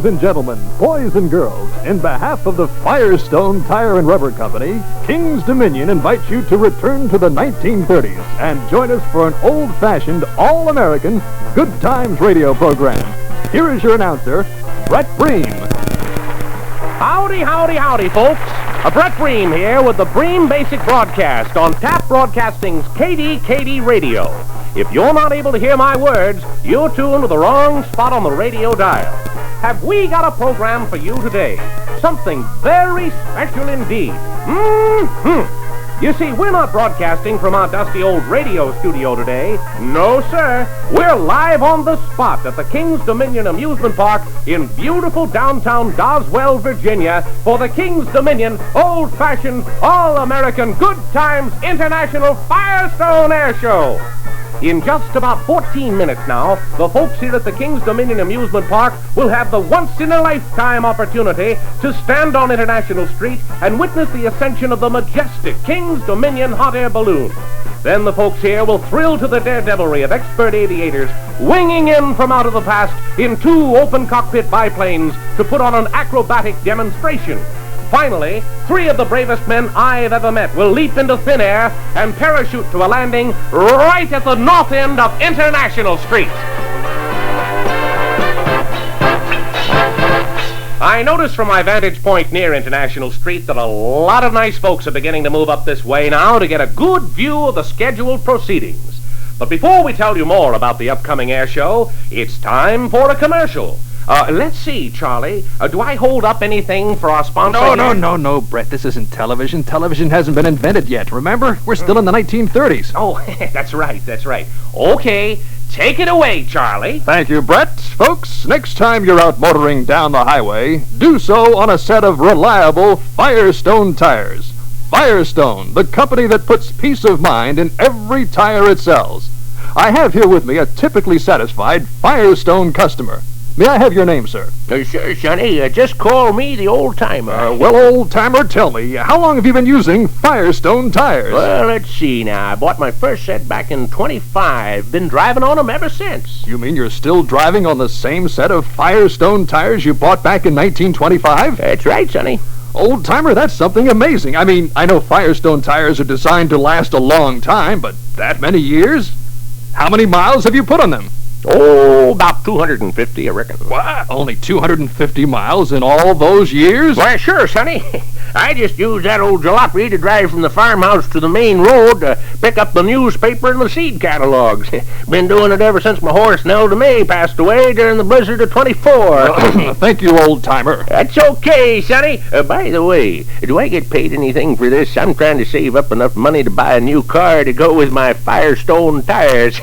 Ladies and gentlemen, boys and girls, in behalf of the Firestone Tire and Rubber Company, King's Dominion invites you to return to the 1930s and join us for an old-fashioned, all-American, good times radio program. Here is your announcer, Brett Bream. Howdy, howdy, howdy, folks. Brett Bream here with the Bream Basic Broadcast on Tap Broadcasting's KDKD Radio. If you're not able to hear my words, you're tuned to the wrong spot on the radio dial. Have we got a program for you today? Something very special indeed. You see, we're not broadcasting from our dusty old radio studio today. No, sir. We're live on the spot at the King's Dominion Amusement Park in beautiful downtown Doswell, Virginia, for the King's Dominion Old-Fashioned, All-American, Good Times International Firestone Airshow. In just about 14 minutes now, the folks here at the King's Dominion Amusement Park will have the once-in-a-lifetime opportunity to stand on International Street and witness the ascension of the majestic King's Dominion hot air balloon. Then the folks here will thrill to the daredevilry of expert aviators winging in from out of the past in two open cockpit biplanes to put on an acrobatic demonstration. Finally, three of the bravest men I've ever met will leap into thin air and parachute to a landing right at the north end of International Street. I notice from my vantage point near International Street that a lot of nice folks are beginning to move up this way now to get a good view of the scheduled proceedings. But before we tell you more about the upcoming air show, it's time for a commercial. Let's see, Charlie. Do I hold up anything for our sponsor? No, Brett. This isn't television. Television hasn't been invented yet, remember? We're still in the 1930s. Oh, that's right. Okay, take it away, Charlie. Thank you, Brett. Folks, next time you're out motoring down the highway, do so on a set of reliable Firestone tires. Firestone, the company that puts peace of mind in every tire it sells. I have here with me a typically satisfied Firestone customer. May I have your name, sir? Sure, Sonny. Just call me the old-timer. Well, old-timer, tell me, how long have you been using Firestone tires? Well, let's see now. I bought my first set back in 25. Been driving on them ever since. You mean you're still driving on the same set of Firestone tires you bought back in 1925? That's right, Sonny. Old-timer, that's something amazing. I mean, I know Firestone tires are designed to last a long time, but that many years? How many miles have you put on them? Oh, about 250, I reckon. What? Only 250 miles in all those years? Why, sure, Sonny. I just used that old jalopy to drive from the farmhouse to the main road to pick up the newspaper and the seed catalogs. Been doing it ever since my horse Nelda May passed away during the blizzard of 24. Thank you, old-timer. That's okay, Sonny. By the way, do I get paid anything for this? I'm trying to save up enough money to buy a new car to go with my Firestone tires.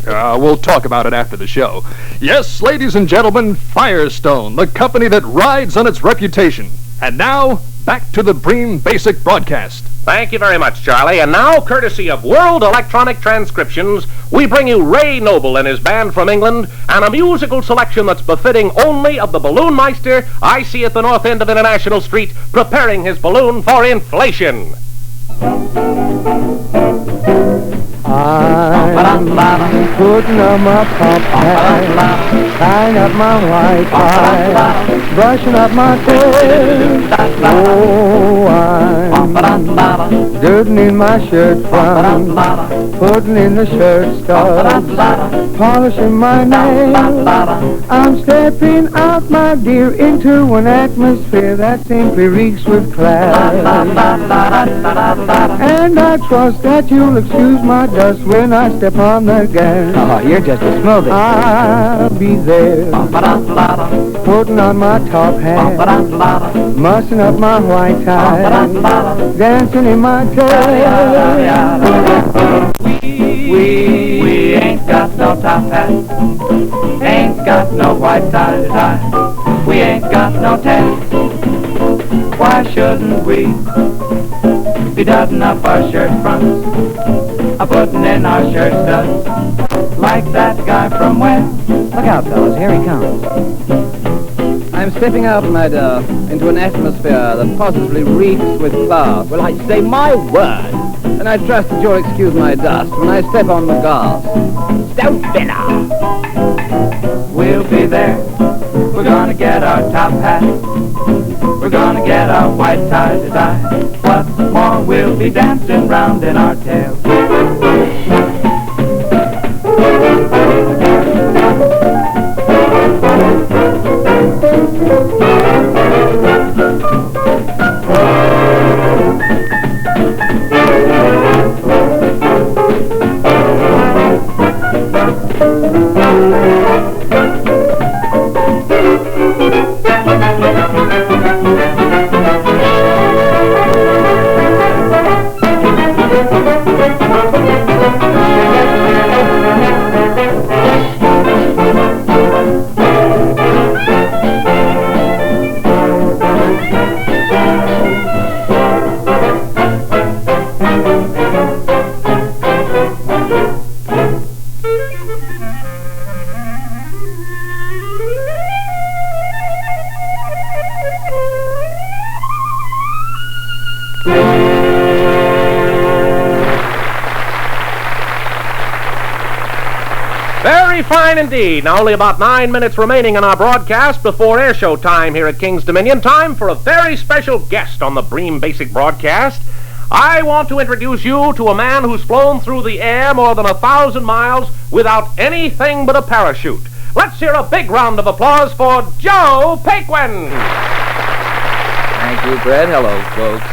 We'll talk about it after the show. Yes, ladies and gentlemen, Firestone, the company that rides on its reputation. And now, back to the Bream Basic Broadcast. Thank you very much, Charlie. And now, courtesy of World Electronic Transcriptions, we bring you Ray Noble and his band from England and a musical selection that's befitting only of the balloon meister I see at the north end of International Street preparing his balloon for inflation. I'm putting on my pop hat, tying up my white tie, brushing up my tail. Oh, I'm dirting in my shirt front, putting in the shirt studs, polishing my nails. I'm stepping out, my dear, into an atmosphere that simply reeks with class. And I trust that you'll excuse my dust when I step on the gas. Oh, you're just a smoothie. I'll be there, putting on my top hat, mussing up my white tie, dancing in my tail. We ain't got no top hat, ain't got no white tie to tie. We ain't got no tats. Why shouldn't we be dotting up our shirt fronts, putting in our shirt studs, like that guy from where? Look out, fellas, here he comes. I'm stepping out into an atmosphere that positively reeks with class. Well, I say my word. And I trust that you'll excuse my dust when I step on the gas. Stout fella. We'll be there We're gonna get our top hat. We're gonna get our white tie to dye. What's more, we'll be dancing round in our tails. Very fine indeed. Now, only about 9 minutes remaining in our broadcast before airshow time here at King's Dominion. Time for a very special guest on the Bream Basic broadcast. I want to introduce you to a man who's flown through the air more than 1,000 miles without anything but a parachute. Let's hear a big round of applause for Joe Paquin. Thank you, Brett. Hello, folks.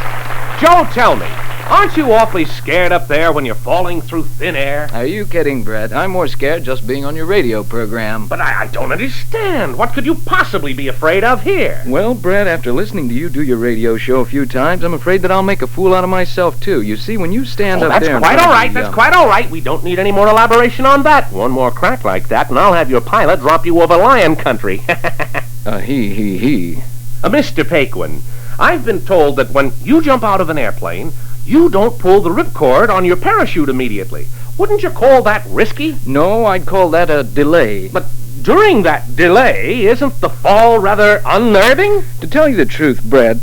Joe, tell me, aren't you awfully scared up there when you're falling through thin air? Are you kidding, Brett? I'm more scared just being on your radio program. But I don't understand. What could you possibly be afraid of here? Well, Brett, after listening to you do your radio show a few times, I'm afraid that I'll make a fool out of myself, too. You see, when you stand up there... That's quite all right. We don't need any more elaboration on that. One more crack like that, and I'll have your pilot drop you over lion country. He. Mr. Paquin, I've been told that when you jump out of an airplane, you don't pull the ripcord on your parachute immediately. Wouldn't you call that risky? No, I'd call that a delay. But during that delay, isn't the fall rather unnerving? To tell you the truth, Brett,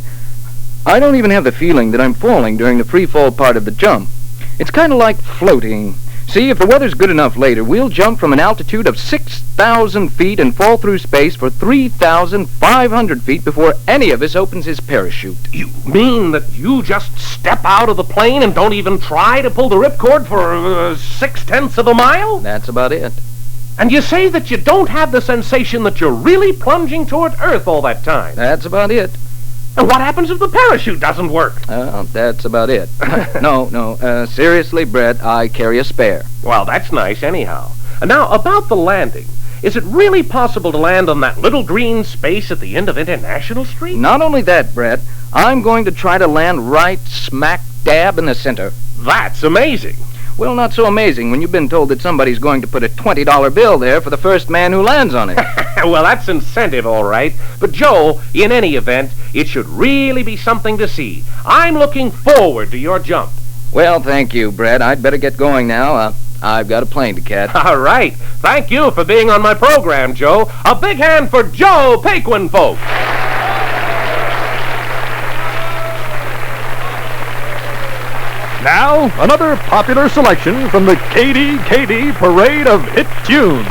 I don't even have the feeling that I'm falling during the free fall part of the jump. It's kind of like floating. See, if the weather's good enough later, we'll jump from an altitude of 6,000 feet and fall through space for 3,500 feet before any of us opens his parachute. You mean that you just step out of the plane and don't even try to pull the ripcord for 6/10 of a mile? That's about it. And you say that you don't have the sensation that you're really plunging toward Earth all that time? That's about it. And what happens if the parachute doesn't work? That's about it. No, seriously, Brett, I carry a spare. Well, that's nice anyhow. Now, about the landing. Is it really possible to land on that little green space at the end of International Street? Not only that, Brett, I'm going to try to land right smack dab in the center. That's amazing. Well, not so amazing when you've been told that somebody's going to put a $20 bill there for the first man who lands on it. Well, that's incentive, all right. But, Joe, in any event, it should really be something to see. I'm looking forward to your jump. Well, thank you, Brett. I'd better get going now. I've got a plane to catch. All right. Thank you for being on my program, Joe. A big hand for Joe Paquin, folks. Now, another popular selection from the KD Parade of Hit Tunes.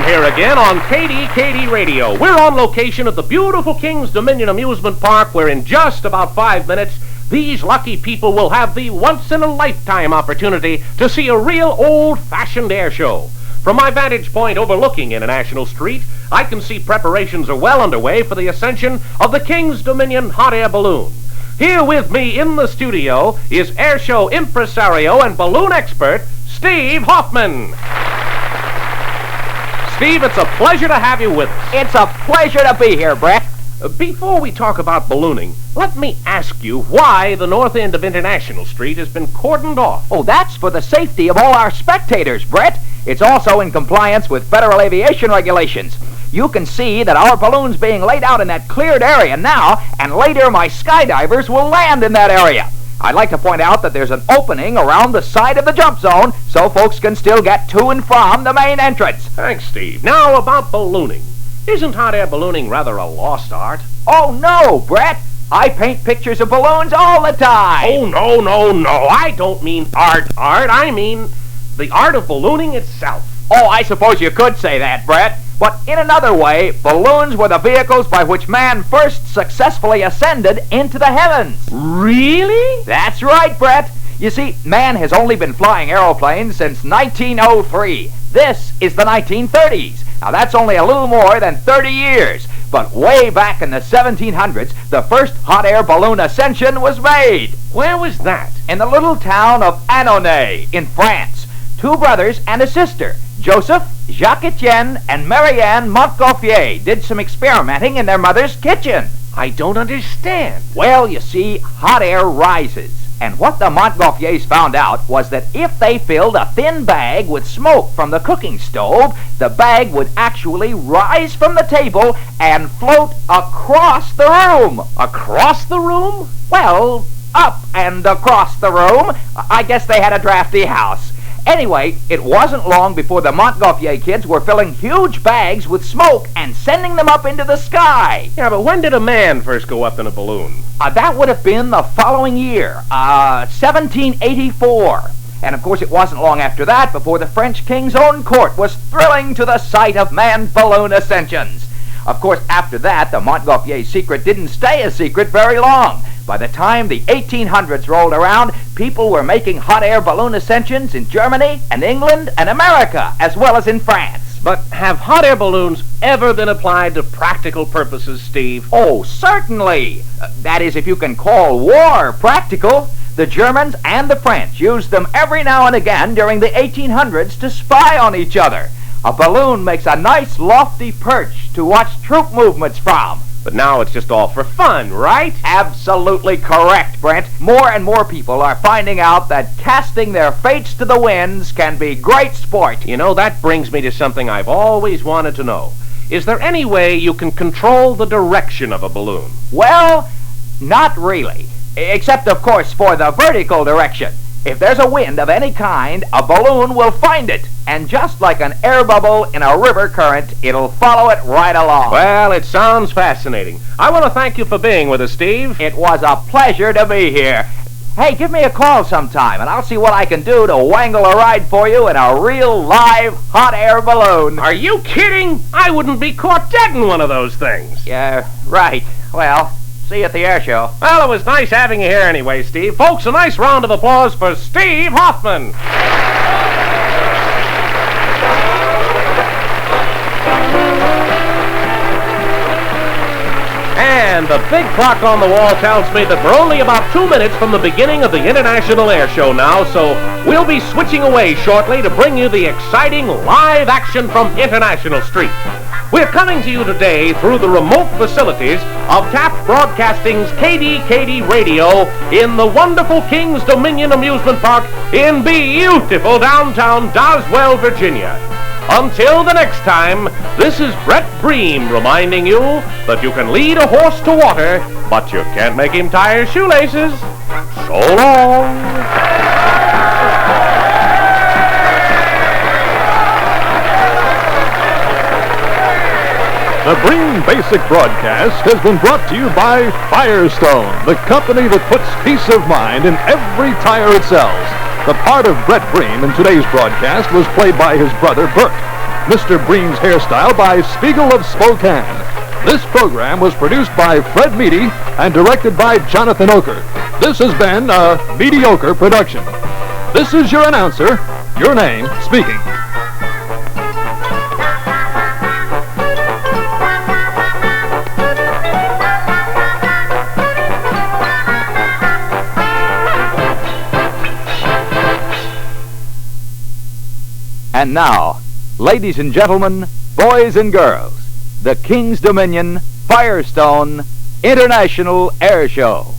Here again on KD Radio. We're on location at the beautiful King's Dominion Amusement Park, where in just about 5 minutes, these lucky people will have the once-in-a-lifetime opportunity to see a real old-fashioned air show. From my vantage point overlooking International Street, I can see preparations are well underway for the ascension of the King's Dominion hot air balloon. Here with me in the studio is airshow impresario and balloon expert, Steve Hoffman. Steve, it's a pleasure to have you with us. It's a pleasure to be here, Brett. Before we talk about ballooning, let me ask you why the north end of International Street has been cordoned off. Oh, that's for the safety of all our spectators, Brett. It's also in compliance with federal aviation regulations. You can see that our balloon's being laid out in that cleared area now, and later my skydivers will land in that area. I'd like to point out that there's an opening around the side of the jump zone so folks can still get to and from the main entrance. Thanks, Steve. Now about ballooning. Isn't hot air ballooning rather a lost art? Oh, no, Brett. I paint pictures of balloons all the time. Oh, no. I don't mean art. I mean the art of ballooning itself. Oh, I suppose you could say that, Brett. But in another way, balloons were the vehicles by which man first successfully ascended into the heavens. Really? That's right, Brett. You see, man has only been flying aeroplanes since 1903. This is the 1930s. Now, that's only a little more than 30 years. But way back in the 1700s, the first hot air balloon ascension was made. Where was that? In the little town of Annonay in France. Two brothers and a sister, Joseph, Jacques-Etienne, and Marianne Montgolfier, did some experimenting in their mother's kitchen. I don't understand. Well, you see, hot air rises. And what the Montgolfiers found out was that if they filled a thin bag with smoke from the cooking stove, the bag would actually rise from the table and float across the room. Across the room? Well, up and across the room. I guess they had a drafty house. Anyway, it wasn't long before the Montgolfier kids were filling huge bags with smoke and sending them up into the sky. Yeah, but when did a man first go up in a balloon? That would have been the following year, 1784. And of course it wasn't long after that before the French king's own court was thrilling to the sight of manned balloon ascensions. Of course, after that, the Montgolfier secret didn't stay a secret very long. By the time the 1800s rolled around, people were making hot air balloon ascensions in Germany and England and America, as well as in France. But have hot air balloons ever been applied to practical purposes, Steve? Oh, certainly. That is, if you can call war practical. The Germans and the French used them every now and again during the 1800s to spy on each other. A balloon makes a nice lofty perch to watch troop movements from. But now it's just all for fun, right? Absolutely correct, Brent. More and more people are finding out that casting their fates to the winds can be great sport. You know, that brings me to something I've always wanted to know. Is there any way you can control the direction of a balloon? Well, not really. Except, of course, for the vertical direction. If there's a wind of any kind, a balloon will find it. And just like an air bubble in a river current, it'll follow it right along. Well, it sounds fascinating. I want to thank you for being with us, Steve. It was a pleasure to be here. Hey, give me a call sometime, and I'll see what I can do to wangle a ride for you in a real live hot air balloon. Are you kidding? I wouldn't be caught dead in one of those things. Yeah, right. Well, see you at the air show. Well, it was nice having you here anyway, Steve. Folks, a nice round of applause for Steve Hoffman. And the big clock on the wall tells me that we're only about 2 minutes from the beginning of the International Airshow now, so we'll be switching away shortly to bring you the exciting live action from International Street. We're coming to you today through the remote facilities of Taft Broadcasting's KD Radio in the wonderful King's Dominion Amusement Park in beautiful downtown Doswell, Virginia. Until the next time, this is Brett Bream reminding you that you can lead a horse to water, but you can't make him tie his shoelaces. So long. The Bream Basic Broadcast has been brought to you by Firestone, the company that puts peace of mind in every tire it sells. The part of Brett Bream in today's broadcast was played by his brother Bert. Mr. Bream's hairstyle by Spiegel of Spokane. This program was produced by Fred Meady and directed by Jonathan Oker. This has been a mediocre production. This is your announcer, your name, speaking. And now, ladies and gentlemen, boys and girls, the King's Dominion Firestone International Air Show.